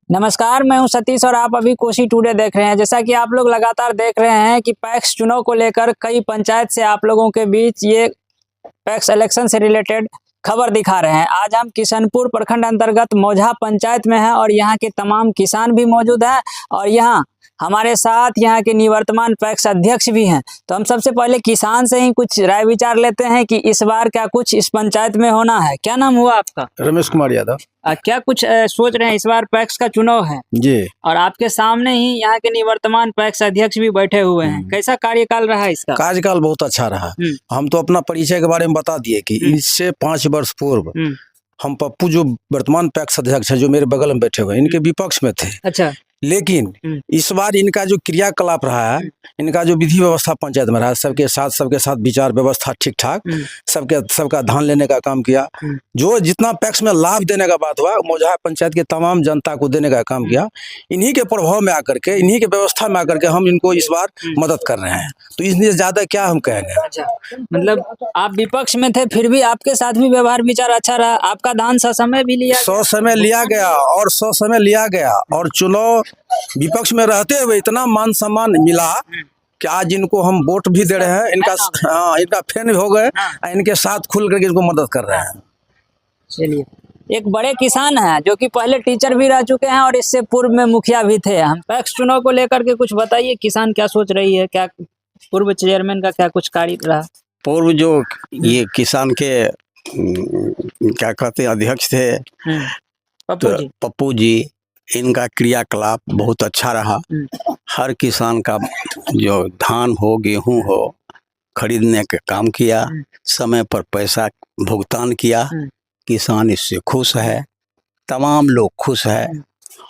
नमस्कार, मैं हूं सतीश और आप अभी कोसी टुडे देख रहे हैं। जैसा कि आप लोग लगातार देख रहे हैं कि पैक्स चुनाव को लेकर कई पंचायत से आप लोगों के बीच ये पैक्स इलेक्शन से रिलेटेड खबर दिखा रहे हैं। आज हम किशनपुर प्रखंड अंतर्गत मौझा पंचायत में हैं और यहाँ के तमाम किसान भी मौजूद हैं और यहाँ हमारे साथ यहाँ के निवर्तमान पैक्स अध्यक्ष भी हैं। तो हम सबसे पहले किसान से ही कुछ राय विचार लेते हैं कि इस बार क्या कुछ इस पंचायत में होना है। क्या नाम हुआ आपका? रमेश कुमार यादव। क्या कुछ सोच रहे हैं? इस बार पैक्स का चुनाव है जी, और आपके सामने ही यहाँ के निवर्तमान पैक्स अध्यक्ष भी बैठे हुए हैं। कैसा कार्यकाल रहा इसका? कार्यकाल बहुत अच्छा रहा। हम तो अपना परिचय के बारे में बता दिए कि इससे 5 वर्ष पूर्व हम पप्पू जो वर्तमान पैक्स अध्यक्ष है, जो मेरे बगल में बैठे हुए हैं, इनके विपक्ष में थे। अच्छा। लेकिन इस बार इनका जो क्रियाकलाप रहा है, इनका जो विधि व्यवस्था पंचायत में रहा, सबके साथ विचार व्यवस्था ठीक ठाक, सबका धान लेने का काम किया। जो जितना पैक्स में लाभ देने का बात हुआ, मौझा पंचायत के तमाम जनता को देने का काम किया। इन्हीं के प्रभाव में आकर के, इन्हीं के व्यवस्था में आकर के हम इनको इस बार मदद कर रहे हैं। तो इसलिए ज्यादा क्या हम कहेंगे। अच्छा, मतलब आप विपक्ष में थे फिर भी आपके साथ भी व्यवहार विचार अच्छा रहा। आपका धान समय भी लिया, 100 समय लिया गया और 100 समय लिया गया और चुनाव विपक्ष में रहते हुए इतना मान सम्मान मिला कि आज इनको हम वोट भी दे रहे हैं। इनका फैन हो गए, इनके साथ खुल करके इनको मदद कर रहे हैं। चलिए, एक बड़े किसान हैं जो कि पहले टीचर भी रह चुके हैं और इससे पूर्व में मुखिया भी थे। हम पैक्स चुनाव को लेकर के कुछ बताइए, किसान क्या सोच रही है? क्या पूर्व चेयरमैन का क्या कुछ कार्य रहा? पूर्व जो ये किसान के क्या कहते हैं अध्यक्ष थे पप्पू जी, इनका क्रियाकलाप बहुत अच्छा रहा। हर किसान का जो धान हो, गेहूं हो, खरीदने का काम किया, समय पर पैसा भुगतान किया। किसान इससे खुश है, तमाम लोग खुश है,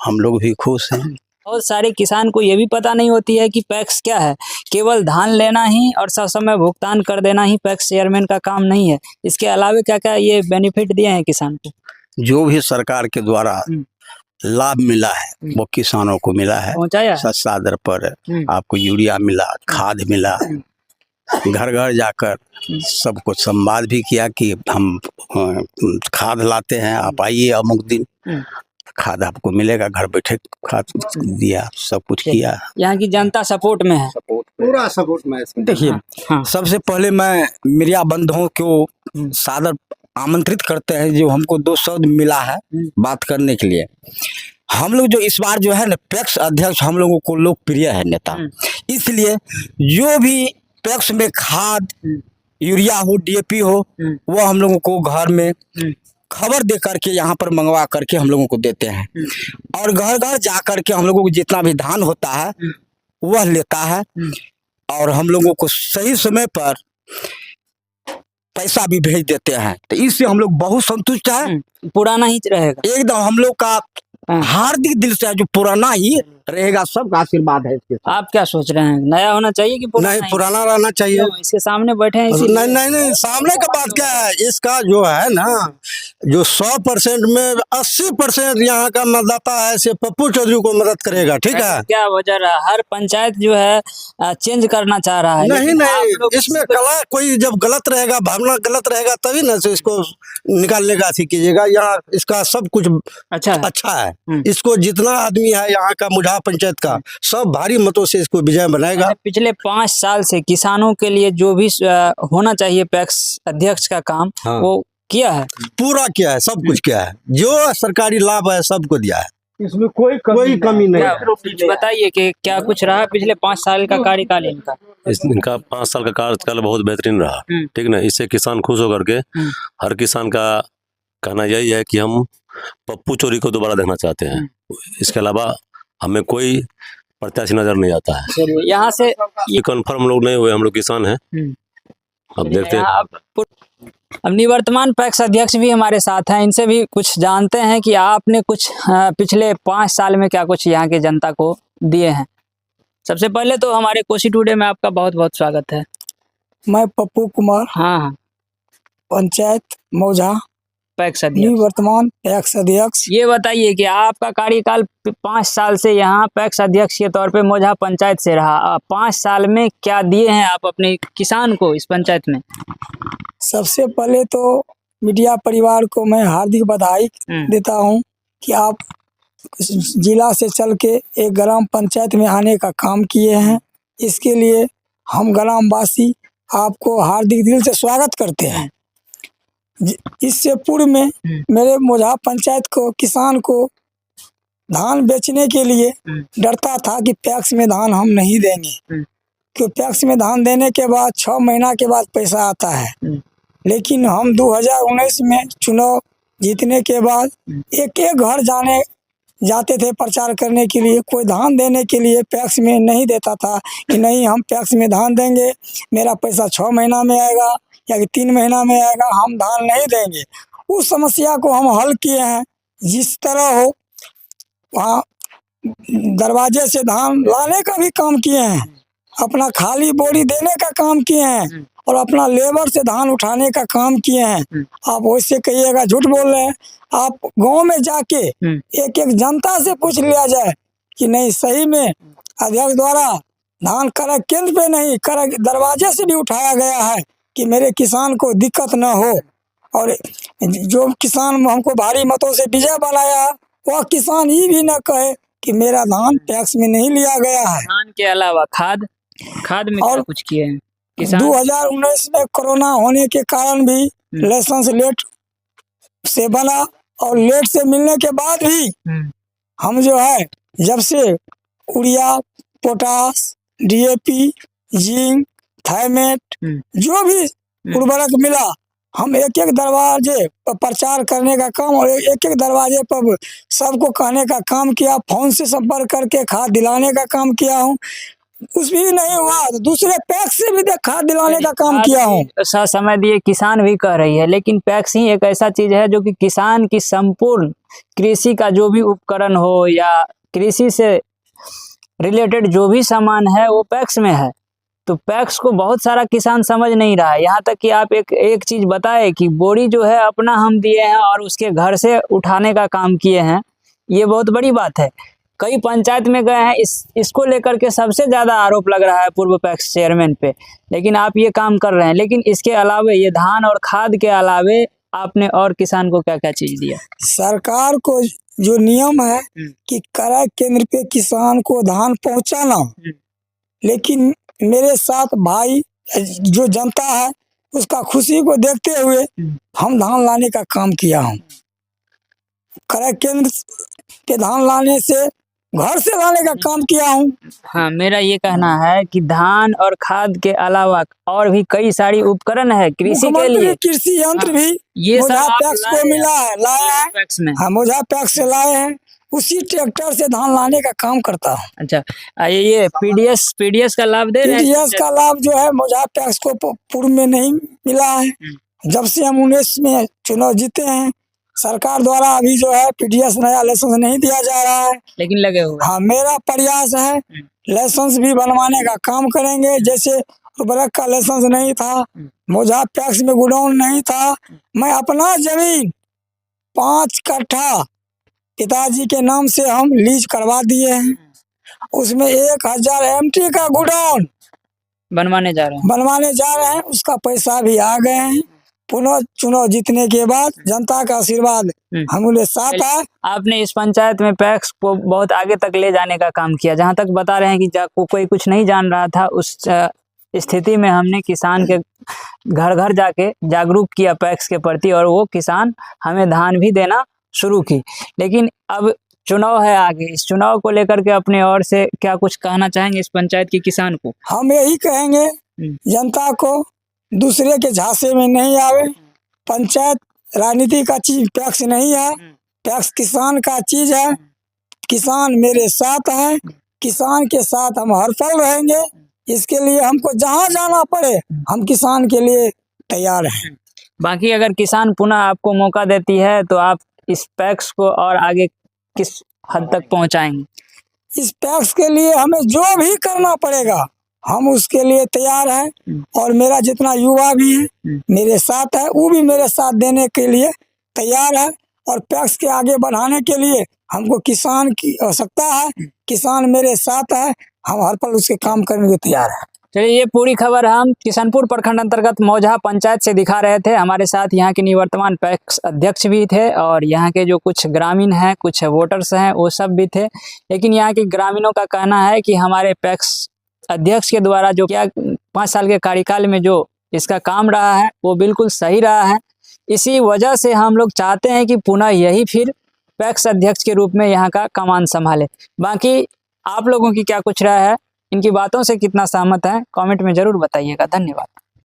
हम लोग भी खुश हैं। बहुत सारे किसान को ये भी पता नहीं होती है कि पैक्स क्या है। केवल धान लेना ही और समय भुगतान कर देना ही पैक्स चेयरमैन का काम नहीं है। इसके अलावा क्या क्या ये बेनिफिट दिए हैं किसान को? जो भी सरकार के द्वारा लाभ मिला है वो किसानों को मिला है। सस्ता दर पर आपको यूरिया मिला, खाद मिला। घर घर जाकर सबको संवाद भी किया कि हम खाद लाते हैं, आप आइए अमुक दिन, खाद आपको मिलेगा। घर बैठे खाद दिया, सब कुछ किया। यहाँ की जनता सपोर्ट में है, पूरा सपोर्ट में। देखिए, सबसे पहले मैं मीडिया बंधुओं को सादर आमंत्रित करते हैं जो हमको 2 शब्द मिला है बात करने के लिए। हम लोग जो इस बार जो है ना पैक्स अध्यक्ष, हम लोगों को लोकप्रिय है नेता, इसलिए जो भी पैक्स में खाद, यूरिया हो, डीएपी हो, वो हम लोगों को घर में खबर दे करके यहाँ पर मंगवा करके हम लोगों को देते हैं और घर घर जा करके हम लोगों को जितना भी धान होता है वह लेता है और हम लोगों को सही समय पर पैसा भी भेज देते हैं। तो इससे हम लोग बहुत संतुष्ट हैं। पुराना ही रहेगा एकदम, हम लोग का हार्दिक दिल से जो पुराना ही रहेगा, सबका आशीर्वाद है इसके साथ। आप क्या सोच रहे हैं, नया होना चाहिए कि पुराना? नहीं, पुराना रहना चाहिए। इसके सामने बैठे हैं नहीं, सामने का बात क्या है, इसका जो है ना, जो 100% में 80% यहाँ का मतदाता है से पप्पू चौधरी को मदद करेगा। ठीक है, क्या वजह रहा? हर पंचायत जो है चेंज करना चाह रहा है। नहीं, इसमें कला कोई जब गलत रहेगा, भावना गलत रहेगा तभी ना से इसको निकालने का कीजिएगा। यहाँ इसका सब कुछ अच्छा है। इसको जितना आदमी है यहाँ का मौझा पंचायत का, सब भारी मतों से इसको विजय बनाएगा। पिछले 5 साल से किसानों के लिए जो भी होना चाहिए पैक्स अध्यक्ष का काम, वो किया है, पूरा किया है, सब कुछ किया है। जो सरकारी लाभ है सबको दिया है, इसमें कोई कमी नहीं है। बताइए कि क्या कुछ रहा पिछले 5 साल का कार्यकाल इनका? इनका 5 साल का कार्यकाल बहुत बेहतरीन रहा। ठीक ना, इससे किसान खुश होकर के, हर किसान का कहना यही है कि हम पप्पू चौधरी को दोबारा देखना चाहते हैं। इसके अलावा हमें कोई प्रत्याशी नजर नहीं आता है। यहाँ से ये कन्फर्म लोग नहीं हुए, हम लोग किसान हैं। अब देखते हैं। अब निवर्तमान पैक्स अध्यक्ष भी हमारे साथ हैं, इनसे भी कुछ जानते हैं कि आपने कुछ पिछले 5 साल में क्या कुछ यहाँ के जनता को दिए हैं। सबसे पहले तो हमारे कोसी टुडे में आपका बहुत बहुत स्वागत है। मैं पप्पू कुमार, हाँ, पंचायत मौझा पैक्स अध्यक्ष, निवर्तमान पैक्स अध्यक्ष। ये बताइए कि आपका कार्यकाल 5 साल से यहाँ पैक्स अध्यक्ष के तौर पे मौझा पंचायत से रहा। 5 साल में क्या दिए हैं आप अपने किसान को इस पंचायत में? सबसे पहले तो मीडिया परिवार को मैं हार्दिक बधाई देता हूँ कि आप जिला से चल के एक ग्राम पंचायत में आने का काम किए हैं। इसके लिए हम ग्रामवासी आपको हार्दिक दिल से स्वागत करते हैं। इससे पूर्व में मेरे मोझा पंचायत को किसान को धान बेचने के लिए डरता था कि पैक्स में धान हम नहीं देंगे, क्योंकि पैक्स में धान देने के बाद 6 महीना के बाद पैसा आता है। लेकिन हम 2019 में चुनाव जीतने के बाद एक एक घर जाते थे प्रचार करने के लिए। कोई धान देने के लिए पैक्स में नहीं देता था कि नहीं हम पैक्स में धान देंगे, मेरा पैसा 6 महीना में आएगा या 3 महीना में आएगा, हम धान नहीं देंगे। उस समस्या को हम हल किए हैं। जिस तरह हो वहाँ दरवाजे से धान लाने का भी काम किए हैं, अपना खाली बोरी देने का काम किए हैं और अपना लेबर से धान उठाने का काम किए हैं। आप वैसे कहिएगा झूठ बोल रहे हैं। आप गांव में जाके एक एक जनता से पूछ लिया जाए कि नहीं सही में अध्यक्ष द्वारा धान क्रय केंद्र पे नहीं क्रय दरवाजे से भी उठाया गया है कि मेरे किसान को दिक्कत न हो। और जो किसान हमको भारी मतों से विजय बनाया है वह किसान ये भी न कहे कि मेरा धान पैक्स में नहीं लिया गया है। धान के अलावा खाद में और क्या कुछ किए हैं किसान? 2019 में कोरोना होने के कारण भी लाइसेंस लेट से बना और लेट से मिलने के बाद भी हम जो है जब से urea, potash, DAP, zinc, Thimet जो भी उर्वरक मिला, हम एक एक दरवाजे पर प्रचार करने का काम और एक एक दरवाजे पर सबको कहने का काम किया। फोन से संपर्क करके खाद दिलाने का काम किया हूँ। कुछ भी नहीं हुआ तो दूसरे पैक्स से भी खाद दिलाने का काम किया हूँ। ऐसा समय दिए किसान भी कह रही है, लेकिन पैक्स ही एक ऐसा चीज है जो कि किसान की संपूर्ण कृषि का जो भी उपकरण हो या कृषि से रिलेटेड जो भी सामान है वो पैक्स में है। तो पैक्स को बहुत सारा किसान समझ नहीं रहा है। यहाँ तक कि आप एक चीज बताए कि बोरी जो है अपना हम दिए हैं और उसके घर से उठाने का काम किए हैं, ये बहुत बड़ी बात है। कई पंचायत में गए हैं, इसको लेकर के सबसे ज्यादा आरोप लग रहा है पूर्व पैक्स चेयरमैन पे, लेकिन आप ये काम कर रहे हैं। लेकिन इसके अलावे ये धान और खाद के अलावे आपने और किसान को क्या क्या चीज दिया? सरकार को जो नियम है कि क्रय केंद्र पे किसान को धान पहुंचाना, लेकिन मेरे साथ भाई जो जनता है उसका खुशी को देखते हुए हम धान लाने का काम किया हूँ। क्रय केंद्र पे धान लाने से घर से लाने का काम किया हूँ। हाँ, मेरा ये कहना है कि धान और खाद के अलावा और भी कई सारी उपकरण है कृषि के लिए, कृषि यंत्र भी ये सब मोझा आप पैक्स को मिला है, लाया है। पैक्स में। हाँ, मोझा पैक्स से लाए हैं। उसी ट्रैक्टर से धान लाने का काम करता हूँ। अच्छा, ये पीडीएस का लाभ दे रहे हैं? पीडीएस का लाभ जो है मोझा पैक्स को पूर्व में नहीं मिला है। जब से हम 19 में चुनाव जीते हैं, सरकार द्वारा अभी जो है पीडीएस नया लाइसेंस नहीं दिया जा रहा है, लेकिन लगे हुए। हाँ, मेरा प्रयास है लाइसेंस भी बनवाने का काम करेंगे। जैसे उर्वरक का लाइसेंस नहीं था, मोझा पैक्स में गोडाउन नहीं था, मैं अपना जमीन 5 कट्ठा पिताजी के नाम से हम लीज करवा दिए हैं। उसमें 1000 MT का गोडाउन बनवाने जा रहे हैं। उसका पैसा भी आ गए हैं। पुनः चुनाव जीतने के बाद जनता का आशीर्वाद हमारे साथ है। आपने इस पंचायत में पैक्स को बहुत आगे तक ले जाने का काम किया। जहाँ तक बता रहे हैं कि कोई कुछ नहीं जान रहा था, उस स्थिति में हमने किसान के घर घर जाके जागरूक किया पैक्स के प्रति, और वो किसान हमें धान भी देना शुरू की। लेकिन अब चुनाव है आगे, इस चुनाव को लेकर के अपने ओर से क्या कुछ कहना चाहेंगे इस पंचायत के किसान को? हम यही कहेंगे जनता को दूसरे के झांसे में नहीं आवे। पंचायत राजनीति का चीज पैक्स नहीं है, पैक्स किसान का चीज है। किसान मेरे साथ है, किसान के साथ हम हर पल रहेंगे। इसके लिए हमको जहाँ जाना पड़े हम किसान के लिए तैयार हैं। बाकी अगर किसान पुनः आपको मौका देती है तो आप इस पैक्स को और आगे किस हद तक पहुंचाएंगे? इस पैक्स के लिए हमें जो भी करना पड़ेगा हम उसके लिए तैयार हैं। और मेरा जितना युवा भी है मेरे साथ है, वो भी मेरे साथ देने के लिए तैयार है। और पैक्स के आगे बढ़ाने के लिए हमको किसान की आवश्यकता है। किसान मेरे साथ है, हम हर पल उसके काम करने के तैयार हैं। चलिए, ये पूरी खबर हम किशनपुर प्रखंड अंतर्गत मौजहा पंचायत से दिखा रहे थे। हमारे साथ यहाँ के निवर्तमान पैक्स अध्यक्ष भी थे और यहाँ के जो कुछ ग्रामीण हैं, कुछ वोटर्स हैं, वो सब भी थे। लेकिन यहाँ के ग्रामीणों का कहना है कि हमारे पैक्स अध्यक्ष के द्वारा जो क्या 5 साल के कार्यकाल में जो इसका काम रहा है वो बिल्कुल सही रहा है। इसी वजह से हम लोग चाहते हैं कि पुनः यही फिर पैक्स अध्यक्ष के रूप में यहाँ का कमान संभाले। बाकी आप लोगों की क्या कुछ राय है, इनकी बातों से कितना सहमत है, कमेंट में जरूर बताइएगा। धन्यवाद।